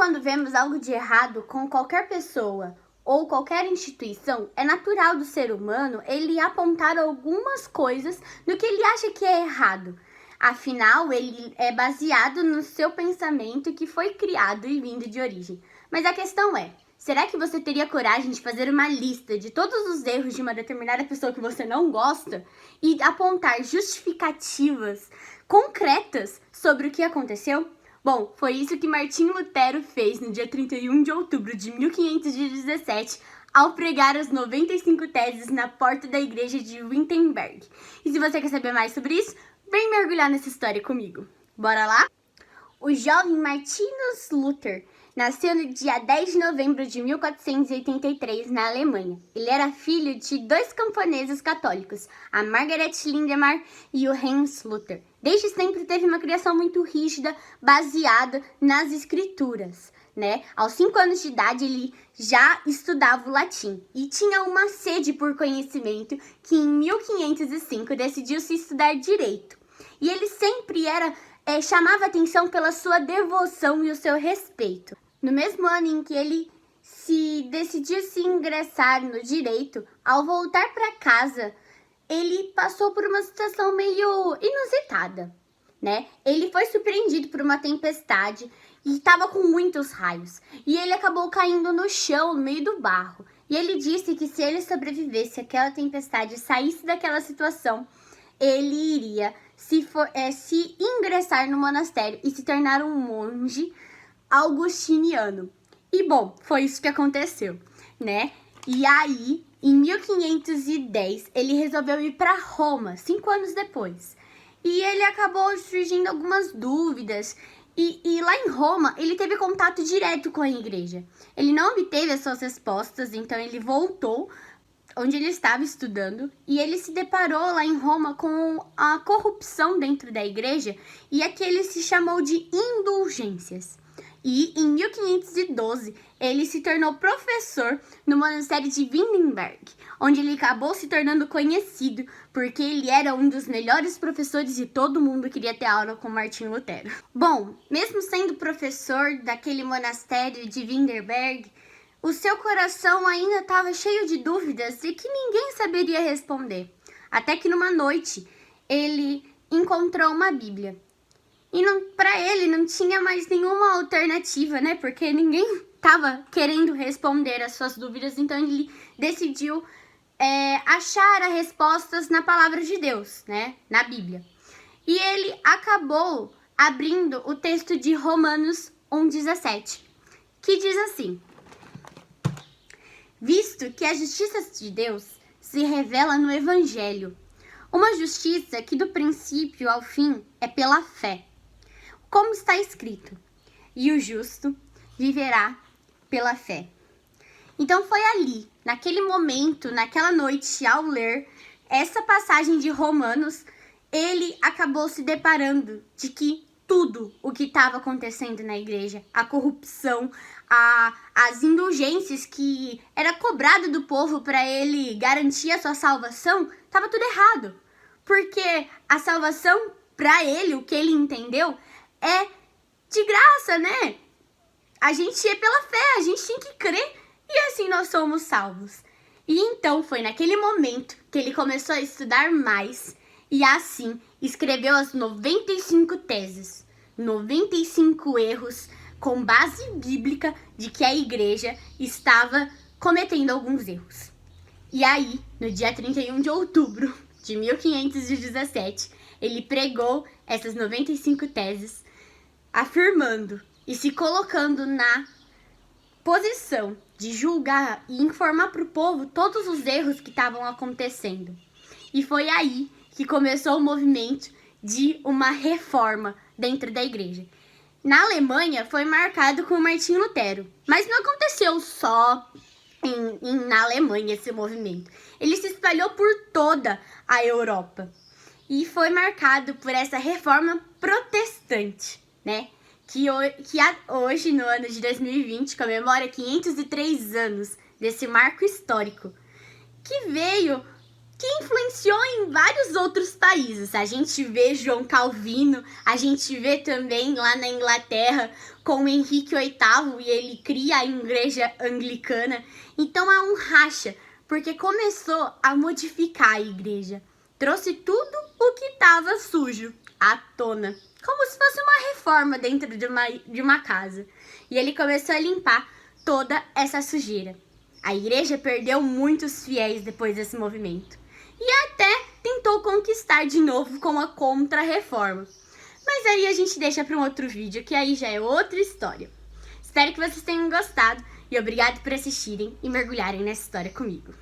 quando vemos algo de errado com qualquer pessoa ou qualquer instituição, é natural do ser humano ele apontar algumas coisas no que ele acha que é errado. Afinal, ele é baseado no seu pensamento que foi criado e vindo de origem. Mas a questão é, será que você teria coragem de fazer uma lista de todos os erros de uma determinada pessoa que você não gosta e apontar justificativas concretas sobre o que aconteceu? Bom, foi isso que Martinho Lutero fez no dia 31 de outubro de 1517, ao pregar as 95 teses na porta da igreja de Wittenberg. E se você quer saber mais sobre isso, vem mergulhar nessa história comigo. Bora lá? O jovem Martinus Luther nasceu no dia 10 de novembro de 1483 na Alemanha. Ele era filho de dois camponeses católicos, a Margaret Lindemar e o Hans Luther. Desde sempre teve uma criação muito rígida, baseada nas escrituras, né? Aos 5 anos de idade ele já estudava o latim e tinha uma sede por conhecimento que em 1505 decidiu-se estudar direito. E ele sempre chamava atenção pela sua devoção e o seu respeito. No mesmo ano em que ele decidiu se ingressar no direito, ao voltar para casa, ele passou por uma situação meio inusitada, né? Ele foi surpreendido por uma tempestade e estava com muitos raios. E ele acabou caindo no chão, no meio do barro. E ele disse que se ele sobrevivesse àquela tempestade e saísse daquela situação, ele iria se ingressar no monastério e se tornar um monge augustiniano. E bom, foi isso que aconteceu, né? E aí, em 1510, ele resolveu ir para Roma, 5 anos depois. E ele acabou surgindo algumas dúvidas. E lá em Roma, ele teve contato direto com a igreja. Ele não obteve as suas respostas, então ele voltou onde ele estava estudando, e ele se deparou lá em Roma com a corrupção dentro da igreja, e aqui ele se chamou de indulgências. E em 1512, ele se tornou professor no monastério de Wittenberg, onde ele acabou se tornando conhecido, porque ele era um dos melhores professores e todo mundo queria ter aula com Martinho Lutero. Bom, mesmo sendo professor daquele monastério de Wittenberg, o seu coração ainda estava cheio de dúvidas e que ninguém saberia responder. Até que numa noite, ele encontrou uma Bíblia. E para ele não tinha mais nenhuma alternativa, né? Porque ninguém estava querendo responder as suas dúvidas, então ele decidiu achar as respostas na palavra de Deus, né? Na Bíblia. E ele acabou abrindo o texto de Romanos 1,17, que diz assim: visto que a justiça de Deus se revela no Evangelho, uma justiça que do princípio ao fim é pela fé. Como está escrito, e o justo viverá pela fé. Então foi ali, naquele momento, naquela noite, ao ler essa passagem de Romanos, ele acabou se deparando de que tudo o que estava acontecendo na igreja, a corrupção, as indulgências que era cobrado do povo para ele garantir a sua salvação, estava tudo errado. Porque a salvação, para ele, o que ele entendeu, é de graça, né? A gente é pela fé, a gente tem que crer e assim nós somos salvos. E então foi naquele momento que ele começou a estudar mais e assim escreveu as 95 teses, 95 erros com base bíblica de que a igreja estava cometendo alguns erros. E aí, no dia 31 de outubro de 1517, ele pregou essas 95 teses, afirmando e se colocando na posição de julgar e informar para o povo todos os erros que estavam acontecendo. E foi aí que começou o movimento de uma reforma dentro da igreja. Na Alemanha foi marcado com Martinho Lutero, mas não aconteceu só na Alemanha esse movimento. Ele se espalhou por toda a Europa e foi marcado por essa reforma protestante, né? Que hoje, no ano de 2020, comemora 503 anos desse marco histórico, que que influenciou em vários outros países. A gente vê João Calvino, a gente vê também lá na Inglaterra com Henrique VIII e ele cria a igreja anglicana. Então há um racha, porque começou a modificar a igreja. Trouxe tudo o que estava sujo à tona, como se fosse uma reforma dentro de uma casa. E ele começou a limpar toda essa sujeira. A igreja perdeu muitos fiéis depois desse movimento. E até tentou conquistar de novo com a contra-reforma. Mas aí a gente deixa para um outro vídeo, que aí já é outra história. Espero que vocês tenham gostado e obrigado por assistirem e mergulharem nessa história comigo.